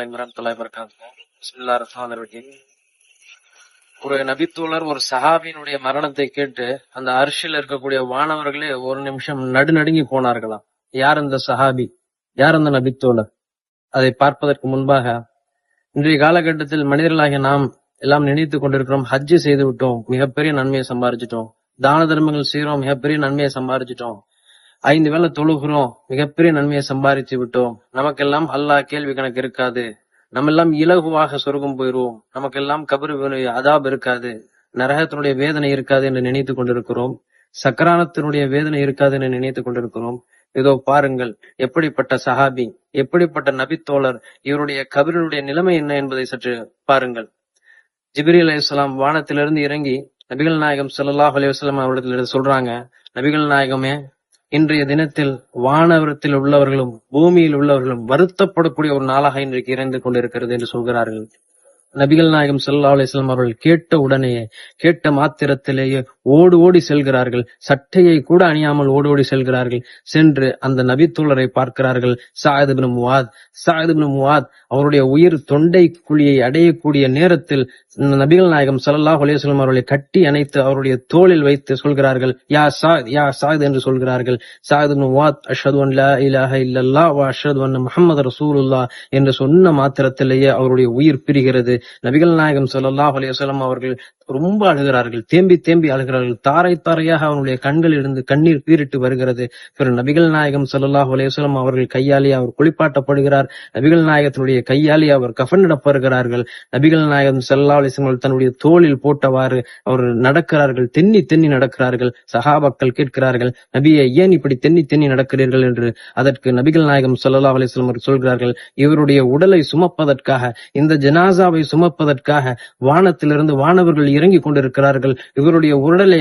அலைக்கும் வரஹ்மத்துல்லாஹி வபரகாத்துஹு. பிஸ்மில்லாஹிர் ரஹ்மானிர் ரஹீம். ஒரு நபித்தோழர் ஒரு சஹாபியினுடைய மரணத்தை கேட்டு அந்த அர்ஷில் இருக்கக்கூடிய வானவர்களே ஒரு நிமிஷம் நடுநடுங்கி போனார்களாம். யார் அந்த சஹாபி, யார் அந்த நபித்தோழர்? அதை பார்ப்பதற்கு முன்பாக, இன்றைய காலகட்டத்தில் மனிதர்களாகிய நாம் எல்லாம் நினைத்துக் கொண்டிருக்கிறோம், ஹஜ்ஜு செய்து விட்டோம், மிகப்பெரிய நன்மையை சம்பாதிச்சிட்டோம், தான தர்மங்கள் செய்யறோம், மிகப்பெரிய நன்மையை சம்பாதிச்சிட்டோம், 5 வேளை தொழுகிறோம், மிகப்பெரிய நன்மையை சம்பாதிச்சு விட்டோம், நமக்கெல்லாம் அல்லாஹ் கேள்வி கணக்கு இருக்காது, நம்ம எல்லாம் இலகுவாக சொர்க்கம் போயிருவோம், நமக்கெல்லாம் கபர் அதாப் இருக்காது, நரகத்தினுடைய வேதனை இருக்காது என்று நினைத்துக் கொண்டிருக்கிறோம், சக்கரானத்தினுடைய வேதனை இருக்காது என்று நினைத்துக் கொண்டிருக்கிறோம். இதோ பாருங்கள், எப்படிப்பட்ட சஹாபி, எப்படிப்பட்ட நபித்தோழர், இவருடைய கபரினுடைய நிலைமை என்ன என்பதை சற்று பாருங்கள். ஜிப்ரீல் அலைஹிஸ்ஸலாம் வானத்திலிருந்து இறங்கி நபிகள் நாயகம் ஸல்லல்லாஹு அலைஹி வஸல்லம் அவர்களிடத்தில் சொல்றாங்க, நபிகள் நாயகமே, இன்றைய தினத்தில் வானவரத்தில் உள்ளவர்களும் பூமியில் உள்ளவர்களும் வருத்தப்படக்கூடிய ஒரு நாளாக இன்றைக்கு இறந்து கொண்டிருக்கிறது என்று சொல்கிறார்கள். நபிகள் நாயகம் ஸல்லல்லாஹு அலைஹி வஸல்லம் அவர்கள் கேட்ட உடனேயே, கேட்ட மாத்திரத்திலேயே ஓடி ஓடி செல்கிறார்கள், சட்டையை கூட அணியாமல் ஓடி ஓடி செல்கிறார்கள். சென்று அந்த நபித்தோழரை பார்க்கிறார்கள். சஅத் இப்னு முஆத் அவருடைய உயிர் தொண்டை குழியை அடையக்கூடிய நேரத்தில் நபிகள் நாயகம் ஸல்லல்லாஹு அலைஹி வஸல்லம் அவர்களை கட்டி அணைத்து அவருடைய தோளில் வைத்து சொல்கிறார்கள், யா சஅத் என்று சொல்கிறார்கள். சஅத் இப்னு முஆத் அஷ்ஹது அன் லா இலாஹ இல்லல்லாஹ் வ அஷ்ஹது அன்ன முஹம்மது ரசூலுல்லாஹ் என்று சொன்ன மாத்திரத்திலேயே அவருடைய உயிர் பிரிகிறது. நபிகள் நாயகம் ஸல்லல்லாஹு அலைஹி வஸல்லம் அவர்கள் ரொம்ப அழுகிறார்கள், தேம்பி தேம்பி அழுகிறார்கள், தாரை தாரையாக அவனுடைய கண்களில் இருந்து கண்ணீர் பீரிட்டு வருகிறது. பிறகு நபிகள் நாயகம் ஸல்லல்லாஹு அலைஹி வஸல்லம் அவர்கள் கையாலே அவர் குளிப்பாட்டப்படுகிறார். நபிகள் நாயகத்தினுடைய கையாலே அவர் கஃனிடப்படுகிறார்கள். நபிகள் நாயகம் ஸல்லல்லாஹு அலைஹி வஸல்லம் தன்னுடைய தோளில் போட்டவாறு அவர் நடக்கிறார்கள், தென்னி தென்னி நடக்கிறார்கள். சஹாபாக்கள் கேட்கிறார்கள், நபியே, ஏன் இப்படி தென்னி தென்னி நடக்கிறீர்கள் என்று. அதற்கு நபிகள் நாயகம் ஸல்லல்லாஹு அலைஹி வஸல்லம் அவர்கள் சொல்கிறார்கள், இவருடைய உடலை சுமப்பதற்காக, இந்த ஜனாசாவை சுமப்பதற்காக வானத்திலிருந்து வானவர்கள் இறங்கி கொண்டிருக்கிறார்கள், இவருடைய உடலை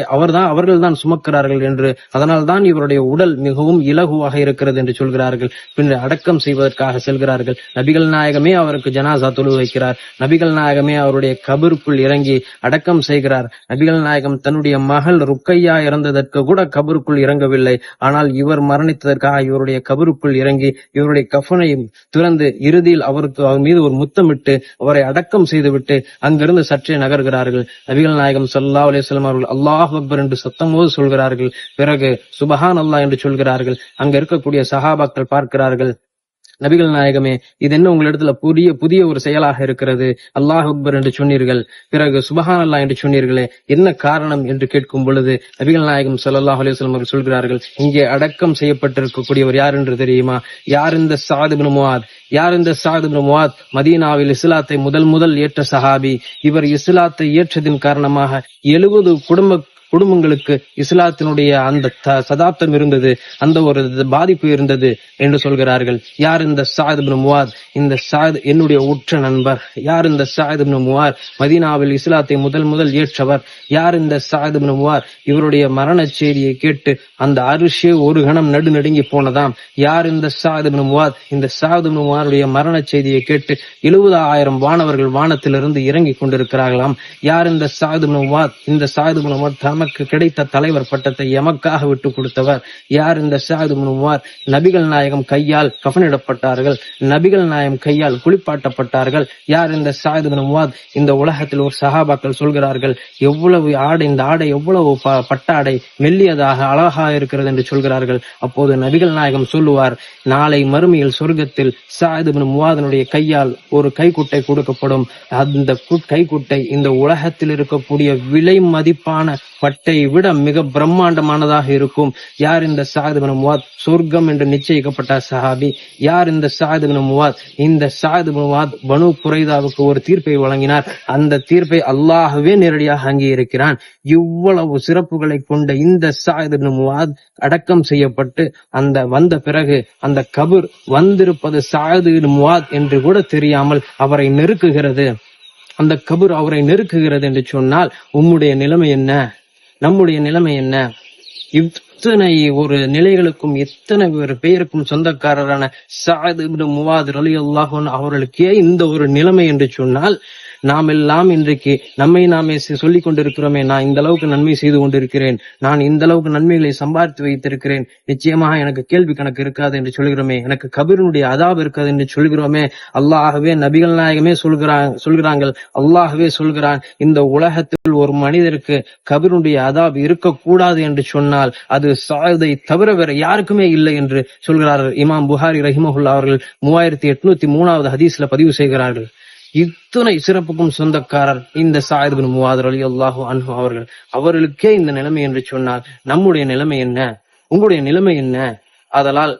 அவர்கள் தான் சுமக்கிறார்கள் என்று, அதனால் தான் இவருடைய உடல் மிகவும் இலகுவாக இருக்கிறது என்று சொல்கிறார்கள். பின்னர் அடக்கம் செய்வதற்காக செல்கிறார்கள். நபிகள் நாயகமே அவருக்கு ஜனாசா தொழு வைக்கிறார். நபிகள் நாயகமே அவருடைய கபருக்குள் இறங்கி அடக்கம் செய்கிறார். நபிகள் நாயகம் தன்னுடைய மகள் ருக்கையா இறந்ததற்கு கூட கபருக்குள் இறங்கவில்லை. ஆனால் இவர் மரணித்ததற்காக இவருடைய கபருக்குள் இறங்கி இவருடைய கஃனை துறந்து இறுதியில் அவர் மீது ஒரு முத்தமிட்டு அவரை அடக்கம் செய்துவிட்டு அங்கிருந்து சற்றே நகர்கிறார்கள். நபிகள் நாயகம் ஸல்லல்லாஹு அலைஹி வஸல்லம் அவர்கள் அல்லாஹ் அக்பர் என்று சத்தமோடு சொல்கிறார்கள். பிறகு சுபஹான் அல்லாஹ் என்று சொல்கிறார்கள். அங்க இருக்கக்கூடிய சஹாபாக்கள் பார்க்கிறார்கள், நபிகள் நாயகமே, இது என்ன உங்களிடத்துல புதிய ஒரு செயலாக இருக்கிறது, அல்லாஹ் அக்பர் என்று சொன்னீர்கள், பிறகு சுபஹான் அல்லாஹ் என்று சொன்னீர்களே, என்ன காரணம் என்று கேட்கும் பொழுது நபிகள் நாயகம் ஸல்லல்லாஹு அலைஹி வஸல்லம் அவர்கள் சொல்கிறார்கள், இங்கே அடக்கம் செய்யப்பட்டிருக்கக்கூடியவர் யார் என்று தெரியுமா? யார் இந்த சஅத் இப்னு முஆத்? யார் இந்த சஅத் இப்னு முஆத்? மதீனாவில் இஸ்லாத்தை முதல் ஏற்ற சஹாபி. இவர் இஸ்லாத்தை ஏற்றதின் காரணமாக 70 குடும்பங்களுக்கு இஸ்லாத்தினுடைய அந்த சதாப்தம் இருந்தது, அந்த ஒரு பாதிப்பு இருந்தது என்று சொல்கிறார்கள். யார் இந்த சஅத் இப்னு முஆத்? இந்த சஅத் என்னுடைய உற்ற நண்பர். யார் இந்த சஅத் இப்னு முஆத்? மதீனாவில் இஸ்லாத்தை முதல் ஏற்றவர். யார் இந்த சஅத் இப்னு முஆத்? இவருடைய மரண செய்தியை கேட்டு அந்த அரிஷே ஒரு கணம் நடுநடுங்கி போனதாம். யார் இந்த சஅத் இப்னு முஆத்? இந்த சஅத் இப்னு முஆதுடைய மரண செய்தியை கேட்டு 70,000 வானவர்கள் வானத்திலிருந்து இறங்கி கொண்டிருக்கிறார்களாம். யார் இந்த சஅத் இப்னு முஆத்? இந்த சஅத் இப்னு முஆத் நமக்கு கிடைத்த தலைவர் பட்டத்தை எமக்காக விட்டு கொடுத்தவர். யார் இந்த சஅத் இப்னு முஆத்? நபிகள் நாயகம் கையால் கஃனிடப்பட்டார்கள், நபிகள் நாயகம் கையால் குளிப்பாட்டப்பட்டார்கள். யார் இந்த சஅத் இப்னு முஆத்? இந்த உலகத்தில் ஒரு சஹாபாக்கள் சொல்கிறார்கள், எவ்வளவு ஆடை, இந்த ஆடை எவ்வளவு பட்டாடை, மெல்லியதாக அழகாக இருக்கிறது என்று சொல்கிறார்கள். அப்போது நபிகள் நாயகம் சொல்லுவார், நாளை மறுமையில் சொர்க்கத்தில் சஅத் இப்னு முஆதினுடைய கையால் ஒரு கைக்குட்டை கொடுக்கப்படும். அந்த கைக்குட்டை இந்த உலகத்தில் இருக்கக்கூடிய விலை மதிப்பான பட்டை விட மிக பிரம்மாண்டமானதாக இருக்கும். யார் இந்த சஅத் இப்னு முஆத்? சொர்க்கம் என்று நிச்சயிக்கப்பட்ட சஹாபி. யார் இந்த சஅத் இப்னு முஆத்? இந்த சஅத் இப்னு முஆத் பனு குறைதாவுக்கு ஒரு தீர்ப்பை வழங்கினார். அந்த தீர்ப்பை அல்லாஹ்வே நேரடியாக அங்கீகரிக்கிறான். இவ்வளவு சிறப்புகளை கொண்ட இந்த சஅத் இப்னு முஆத் அடக்கம் செய்யப்பட்டு அந்த வந்த பிறகு அந்த கபர் வந்திருப்பது சஅத் இப்னு முஆத் என்று கூட தெரியாமல் அவரை நெருக்குகிறது. அந்த கபர் அவரை நெருக்குகிறது என்று சொன்னால் உம்முடைய நிலைமை என்ன, நம்முடைய நிலைமை என்ன? இத்தனை ஒரு நிலைகளுக்கும் எத்தனை ஒரு பெயருக்கும் சொந்தக்காரரான சஅத் இப்னு முஆத் ரலியல்லாஹு அன்ஹு அவர்களுக்கே இந்த ஒரு நிலைமை என்று சொன்னால், நாம் எல்லாம் இன்றைக்கு நம்மை நாமே சொல்லிக் கொண்டிருக்கிறோமே, நான் இந்த அளவுக்கு நன்மை செய்து கொண்டிருக்கிறேன், நான் இந்த அளவுக்கு நன்மைகளை சம்பாதித்து வைத்திருக்கிறேன், நிச்சயமாக எனக்கு கேள்வி கணக்கு இருக்காது என்று சொல்கிறோமே, எனக்கு கபிரினுடைய அதாப் இருக்காது என்று சொல்கிறோமே. அல்லாஹ்வே நபிகள் நாயகமே சொல்கிறாங்க, அல்லாஹ்வே சொல்கிறான், இந்த உலகத்தில் ஒரு மனிதருக்கு கபிரினுடைய அதாப் இருக்கக்கூடாது என்று சொன்னால் அது சாயதை தவிர வேற யாருக்குமே இல்லை என்று சொல்கிறார்கள். இமாம் புகாரி ரஹிமஹுல்லா அவர்கள் 3803 ஹதீஸ்ல பதிவு செய்கிறார்கள். இத்தனை சிறப்புக்கும் சொந்தக்காரர் இந்த சாயித் பின் முஆத் ரலியல்லாஹு அன்ஹு அவர்கள். அவர்களுக்கே இந்த நிலைமை என்று சொன்னால் நம்முடைய நிலைமை என்ன, உங்களுடைய நிலைமை என்ன? அதனால்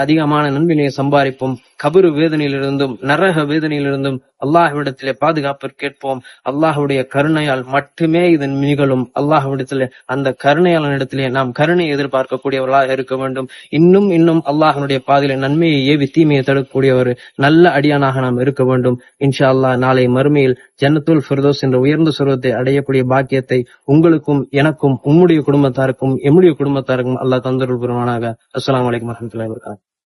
அதிகமான நன்மையை சம்பாதிப்போம். கபரு வேதனையிலிருந்தும் நரக வேதனையிலிருந்தும் அல்லாஹ்விடத்திலே பாதுகாப்பு கேட்போம். அல்லாஹ்வுடைய கருணையால் மட்டுமே இதன் நிகழும். அல்லாஹ்விடத்திலே, அந்த கருணையாளனிடத்திலே நாம் கருணை எதிர்பார்க்கக்கூடியவர்களாக இருக்க வேண்டும். இன்னும் அல்லாஹ்வுடைய பாதையில நன்மையை ஏவி தீமையை தடுக்கக்கூடிய ஒரு நல்ல அடியானாக நாம் இருக்க வேண்டும். இன்ஷா அல்லாஹ் நாளை மறுமையில் ஜன்னத்துல் ஃபிர்தௌஸ் என்ற உயர்ந்த சொர்க்கத்தை அடையக்கூடிய பாக்கியத்தை உங்களுக்கும் எனக்கும் உம்முடைய குடும்பத்தாருக்கும் எம்முடைய குடும்பத்தாருக்கும் அல்லாஹ் தந்தருள் புரிவானாக. அஸ்ஸலாமு அலைக்கும் வரஹ்மத்துல்லாஹி வபரகாத்துஹு.